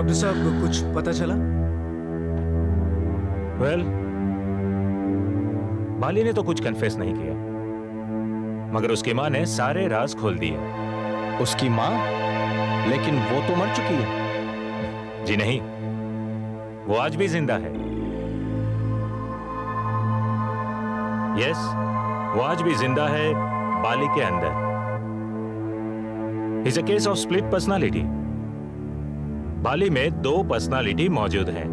Doctor साहब कुछ पता चला? वेल, बाली ने तो कुछ कन्फेस नहीं किया, मगर उसकी मां ने सारे राज खोल दिए। उसकी मां? लेकिन वो तो मर चुकी है। जी नहीं, वो आज भी जिंदा है। यस, वो आज भी जिंदा है बाली के अंदर। It's a case of split personality. Bali में दो पर्सनालिटी मौजूद हैं।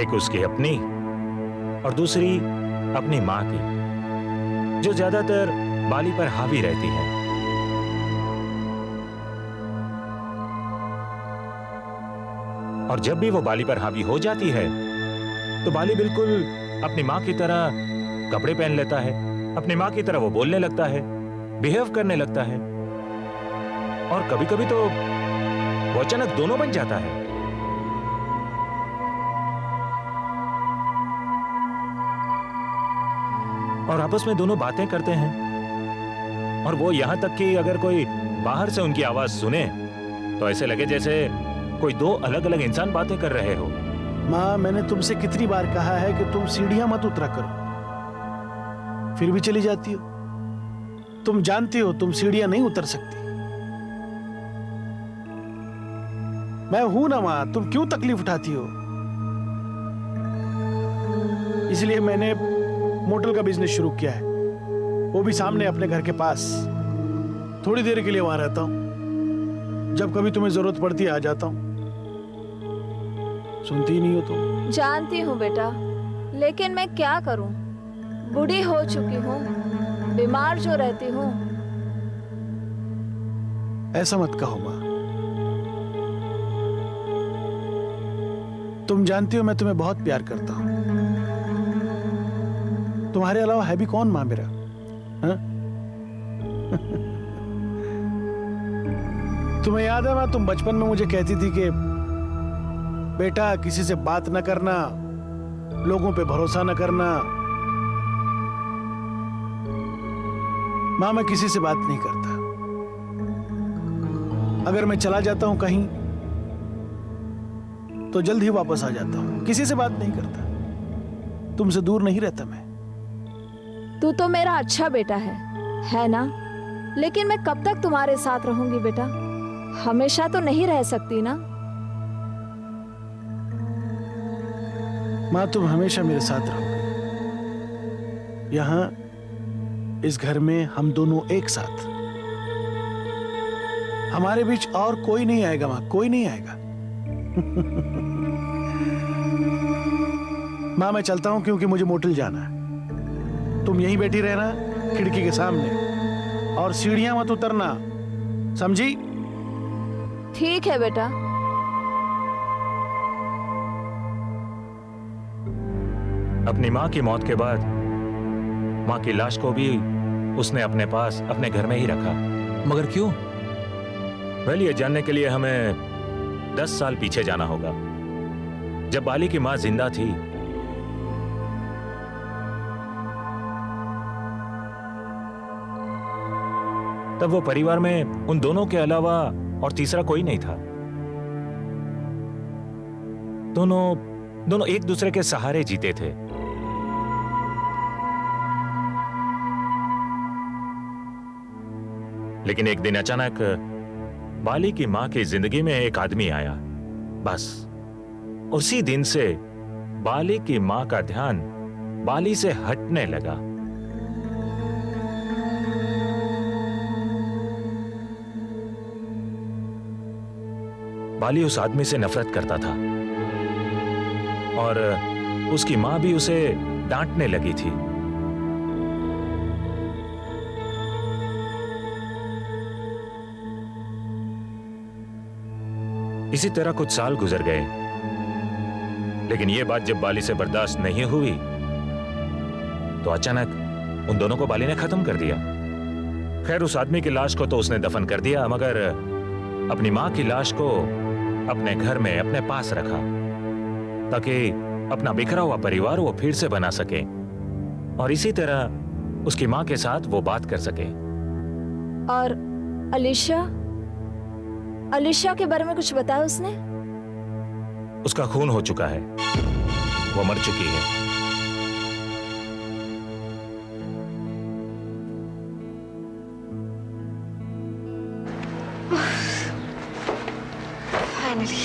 एक उसकी अपनी और दूसरी अपनी मां की, जो ज्यादातर बाली पर हावी रहती है। और जब भी वो बाली पर हावी हो जाती है तो बाली बिल्कुल अपनी मां की तरह कपड़े पहन लेता है, अपनी मां की तरह वो बोलने लगता है, बिहेव करने लगता है, और कभी कभी तो वो अचानक दोनों बन जाता है। और आपस में दोनों बातें करते हैं, और वो यहां तक कि अगर कोई बाहर से उनकी आवाज सुने तो ऐसे लगे जैसे कोई दो अलग अलग इंसान बातें कर रहे हो। माँ, मैंने तुमसे कितनी बार कहा है कि तुम सीढ़ियां मत उतरा करो, फिर भी चली जाती हो। तुम जानती हो तुम सीढ़ियां नहीं उतर सकती। मैं हूं ना माँ, तुम क्यों तकलीफ उठाती हो? इसलिए मैंने मोटल का बिजनेस शुरू किया है, वो भी सामने अपने घर के पास। थोड़ी देर के लिए वहां रहता हूं, जब कभी तुम्हें जरूरत पड़ती है आ जाता हूं। सुनती ही नहीं हो तुम। जानती हूँ बेटा, लेकिन मैं क्या करूँ, बूढ़ी हो चुकी हूँ, बीमार जो रहती हूँ। ऐसा मत कहो माँ, तुम जानती हो मैं तुम्हें बहुत प्यार करता हूँ। तुम्हारे अलावा है भी कौन माँ मेरा? हाँ? तुम्हें याद है माँ, तुम बचपन में मुझे कहती थी कि बेटा किसी से बात न करना, लोगों पे भरोसा न करना। माँ, मैं किसी से बात नहीं करता। अगर मैं चला जाता हूं कहीं तो जल्द ही वापस आ जाता हूं, किसी से बात नहीं करता। तुमसे दूर नहीं रहता मैं। तू तो मेरा अच्छा बेटा है ना? लेकिन मैं कब तक तुम्हारे साथ रहूंगी बेटा? हमेशा तो नहीं रह सकती ना। माँ, तुम हमेशा मेरे साथ रहोगे। यहां इस घर में हम दोनों एक साथ। हमारे बीच और कोई नहीं आएगा माँ, कोई नहीं आएगा। माँ, मैं चलता हूं क्योंकि मुझे मोटल जाना है। तुम यहीं बैठी रहना खिड़की के सामने, और सीढ़ियां मत उतरना, समझी? ठीक है बेटा। अपनी मां की मौत के बाद मां की लाश को भी उसने अपने पास अपने घर में ही रखा। मगर क्यों? वेल, ये जानने के लिए हमें 10 साल पीछे जाना होगा, जब बाली की मां जिंदा थी। तब वो परिवार में उन दोनों के अलावा और तीसरा कोई नहीं था। दोनों एक दूसरे के सहारे जीते थे। लेकिन एक दिन अचानक बाली की मां की जिंदगी में एक आदमी आया। बस उसी दिन से बाली की मां का ध्यान बाली से हटने लगा। बाली उस आदमी से नफरत करता था, और उसकी मां भी उसे डांटने लगी थी। इसी तरह कुछ साल गुजर गए, लेकिन यह बात जब बाली से बर्दाश्त नहीं हुई तो अचानक उन दोनों को बाली ने खत्म कर दिया। खैर, उस आदमी की लाश को तो उसने दफन कर दिया, मगर अपनी मां की लाश को अपने घर में अपने पास रखा, ताकि अपना बिखरा हुआ परिवार वो फिर से बना सके, और इसी तरह उसकी मां के साथ वो बात कर सके। और अलीशा, अलीशा के बारे में कुछ बताया उसने? उसका खून हो चुका है, वो मर चुकी है। फाइनली।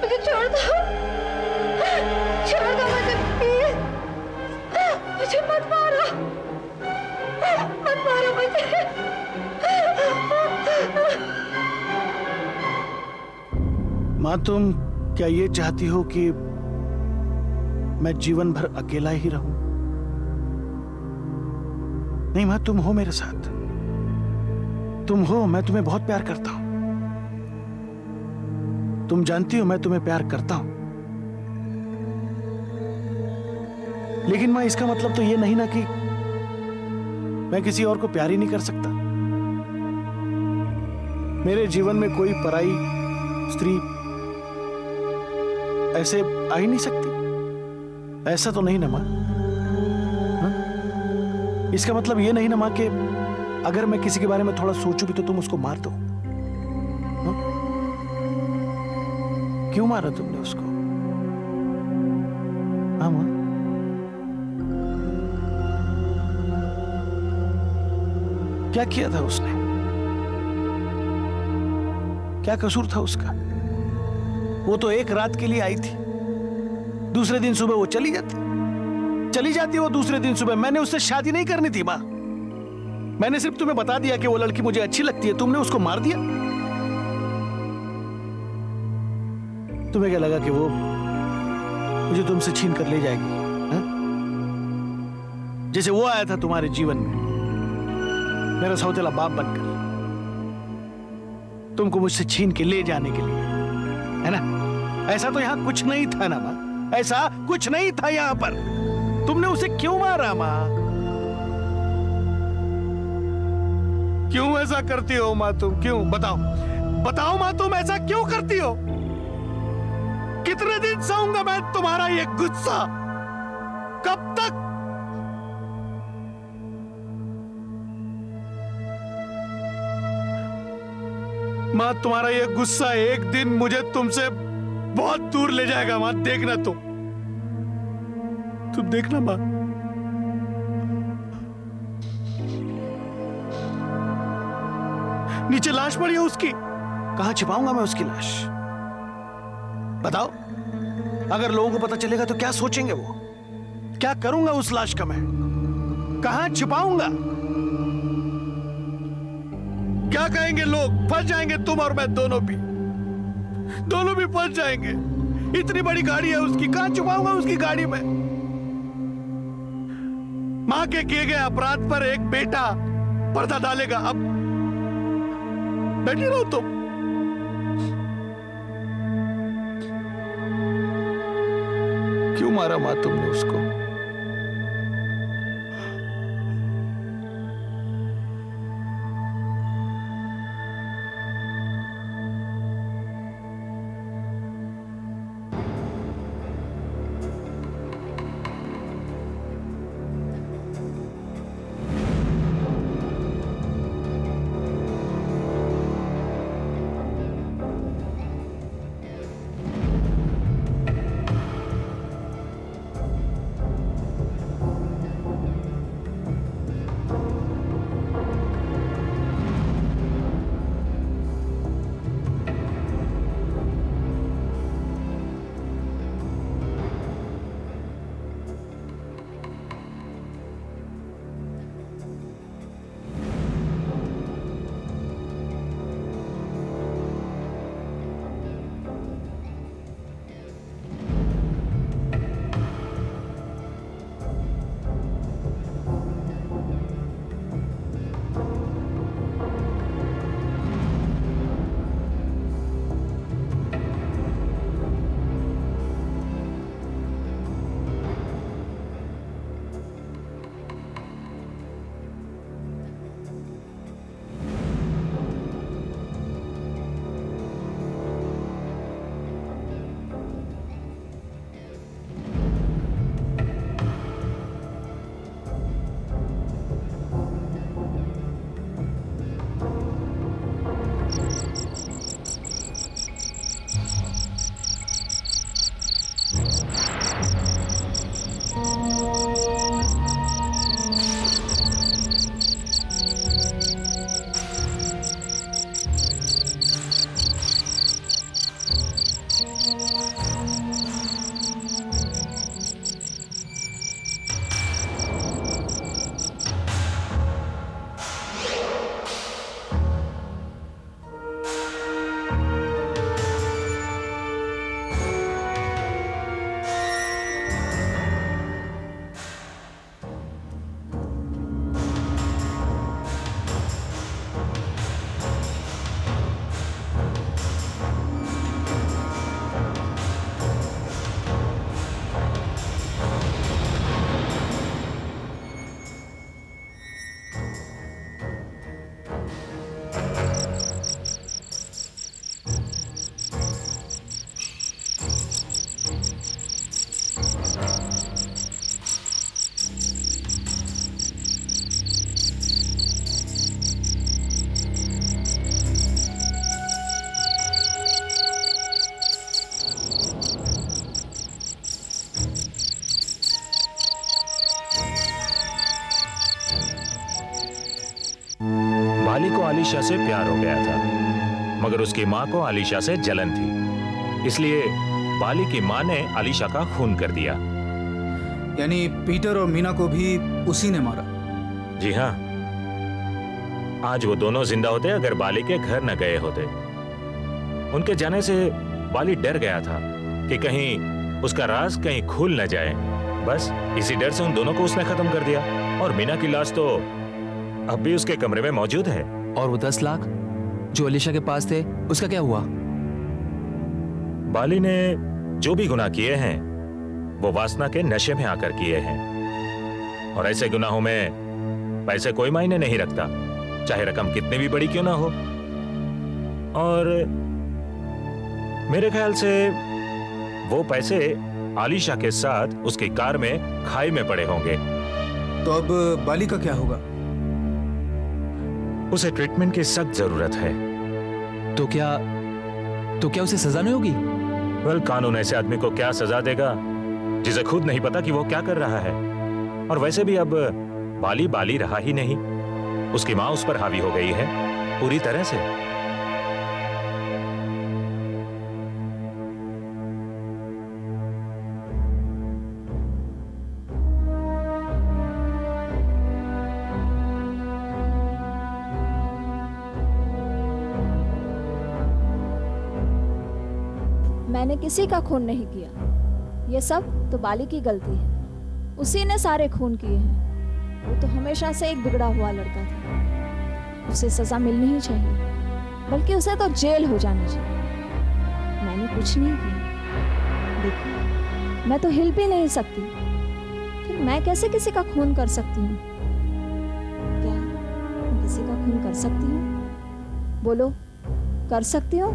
मुझे छोड़ दो मुझे प्लीज, मुझे मत मारो मुझे। माँ, तुम क्या ये चाहती हो कि मैं जीवन भर अकेला ही रहूं? नहीं माँ, तुम हो मेरे साथ, तुम हो, मैं तुम्हें बहुत प्यार करता हूं। तुम जानती हो मैं तुम्हें प्यार करता हूं, लेकिन मां इसका मतलब तो ये नहीं ना कि मैं किसी और को प्यार ही नहीं कर सकता। मेरे जीवन में कोई पराई स्त्री ऐसे आ ही नहीं सकती। ऐसा तो नहीं ना मां? हाँ? इसका मतलब ये नहीं ना मां कि अगर मैं किसी के बारे में थोड़ा सोचूं भी तो तुम उसको मार दो? हाँ? क्यों मारा तुमने उसको? हाँ मां? क्या किया था उसने? क्या कसूर था उसका? वो तो एक रात के लिए आई थी, दूसरे दिन सुबह वो चली जाती वो दूसरे दिन सुबह। मैंने उससे शादी नहीं करनी थी मां, मैंने सिर्फ तुम्हें बता दिया कि वो लड़की मुझे अच्छी लगती है, तुमने उसको मार दिया। तुम्हें क्या लगा कि वो मुझे तुमसे छीन कर ले जाएगी? हा? जैसे वो आया था तुम्हारे जीवन में मेरा सौतेला बाप बनकर, तुमको मुझसे छीन के ले जाने के लिए, है ना? ऐसा तो यहां कुछ नहीं था ना मां, ऐसा कुछ नहीं था यहां पर। तुमने उसे क्यों मारा मां? क्यों ऐसा करती हो मां तुम? क्यों? बताओ मां, तुम ऐसा क्यों करती हो? कितने दिन सहूंगा मैं तुम्हारा ये गुस्सा? कब तक? मां, तुम्हारा ये गुस्सा एक दिन मुझे तुमसे बहुत दूर ले जाएगा मां, देखना तुम देखना मां। नीचे लाश पड़ी है उसकी, कहां छिपाऊंगा मैं उसकी लाश? बताओ, अगर लोगों को पता चलेगा तो क्या सोचेंगे वो? क्या करूंगा उस लाश का मैं? कहां छिपाऊंगा? क्या कहेंगे लोग? फंस जाएंगे तुम और मैं, दोनों भी फंस जाएंगे। इतनी बड़ी गाड़ी है उसकी, कहां छुपाऊंगा उसकी गाड़ी में? मां के किए गए अपराध पर एक बेटा पर्दा डालेगा। अब बैठी रहो तुम। क्यों मारा मां तुमने उसको? बाली को आलिशा से प्यार हो गया था, मगर उसकी माँ को आलिशा से जलन थी। इसलिए बाली की माँ ने आलिशा का खून कर दिया। यानी पीटर और मीना को भी उसी ने मारा। जी हाँ, आज वो दोनों जिंदा होते अगर बाली के घर न गए होते। उनके जाने से बाली डर गया था कि कहीं उसका राज कहीं खुल न जाए। बस इसी डर से उन दोनों को उसने खत्म कर दिया। और मीना की लाश तो अब भी उसके कमरे में मौजूद है। और वो 10 लाख जो अलीशा के पास थे, उसका क्या हुआ? बाली ने जो भी गुनाह किए हैं वो वासना के नशे में आकर किए हैं। और ऐसे गुनाहों में पैसे कोई मायने नहीं रखता, चाहे रकम कितनी भी बड़ी क्यों ना हो। और मेरे ख्याल से वो पैसे आलिशा के साथ उसकी कार में खाई में पड़े होंगे। तो अब बाली का क्या होगा? उसे ट्रीटमेंट की सख्त जरूरत है। तो क्या उसे सजा नहीं होगी? वेल, कानून ऐसे आदमी को क्या सजा देगा जिसे खुद नहीं पता कि वो क्या कर रहा है। और वैसे भी अब बाली बाली रहा ही नहीं, उसकी माँ उस पर हावी हो गई है पूरी तरह से। मैंने किसी का खून नहीं किया। ये सब तो बाली की गलती है। उसी ने सारे खून किए हैं। वो तो हमेशा से एक बिगड़ा हुआ लड़का था। उसे सजा मिलनी ही चाहिए, बल्कि उसे तो जेल हो जानी चाहिए। मैंने कुछ नहीं किया। देखो, मैं तो हिल भी नहीं सकती, फिर मैं कैसे किसी का खून कर सकती हूँ? क्या मैं किसी का खून कर सकती हूँ? बोलो, कर सकती हूँ?